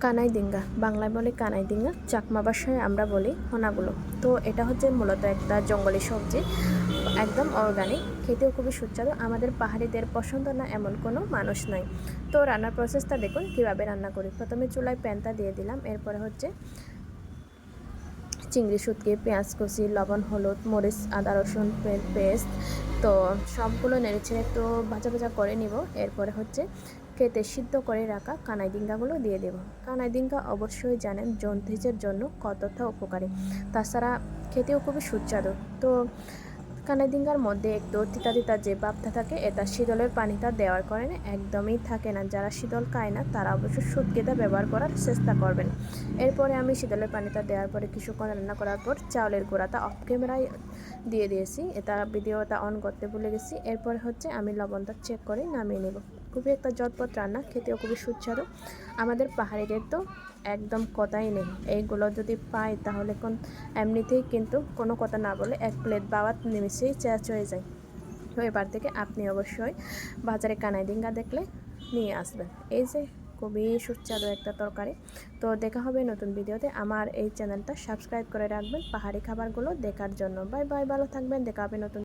কানাই ডিঙ্গা বাংলায় বলে কানাই ডিঙ্গা, চাকমা ভাষায় আমরা বলি হোনাগুলো। তো এটা হচ্ছে মূলত একটা জঙ্গলি সবজি, একদম অর্গানিক, খেতেও খুবই সুস্বাদু। আমাদের পাহাড়িদের পছন্দ না এমন কোনো মানুষ নাই। তো রান্নার প্রসেসটা দেখুন কিভাবে রান্না করি। প্রথমে চুলায় প্যানটা দিয়ে দিলাম, এরপরে হচ্ছে চিংড়ি শুটকি, পেঁয়াজ কুচি, লবণ, হলুদ, মরিচ, আদা রসুন পেস্ট, তো সবগুলো নেড়েচেড়ে একটু ভাজা ভাজা করে নিব। এরপরে হচ্ছে কেটে সিদ্ধ করে রাখা কানাই ডিঙ্গাগুলো দিয়ে দেব। কানাই ডিঙ্গা অবশ্যই জানেন জন্ডিসের জন্য কতটা উপকারী, তাছাড়া খেতেও খুবই সুস্বাদু। তো কানাই ডিঙ্গার মধ্যে একটু তিতা তিতা যে ভাবটা থাকে, এটা শীতলের পানিটা দেওয়ার কারণে একদমই থাকে না। যারা শীতল খায় না তারা অবশ্যই শুটকিটা ব্যবহার করার চেষ্টা করবেন। এরপরে আমি শীতলের পানিটা দেওয়ার পরে কিছুক্ষণ রান্না করার পর চাউলের গুঁড়াটা অফ ক্যামেরায় দিয়ে দিয়েছি, এটা ভিডিওটা অন করতে ভুলে গেছি। এরপরে হচ্ছে আমি লবণটা চেক করে নামিয়ে নেব। খুবই একটা ঝটপট রান্না, খেতেও খুবই সুস্বাদু। আমাদের পাহাড়িদের তো একদম কথাই নেই, এইগুলো যদি পাই তাহলে এমনিতেই কিন্তু কোনো কথা না বলে এক প্লেট বাওয়াত নিমিশেই শেষ হয়ে যায়। তো এবার থেকে আপনি অবশ্যই বাজারে কানাই ডিঙ্গা দেখলে নিয়ে আসবেন। এই যে খুবই সুস্বাদু একটা তরকারি। তো দেখা হবে নতুন ভিডিওতে। আমার এই চ্যানেলটা সাবস্ক্রাইব করে রাখবেন পাহাড়ি খাবারগুলো দেখার জন্য। বাই বাই, ভালো থাকবেন, দেখা হবে নতুন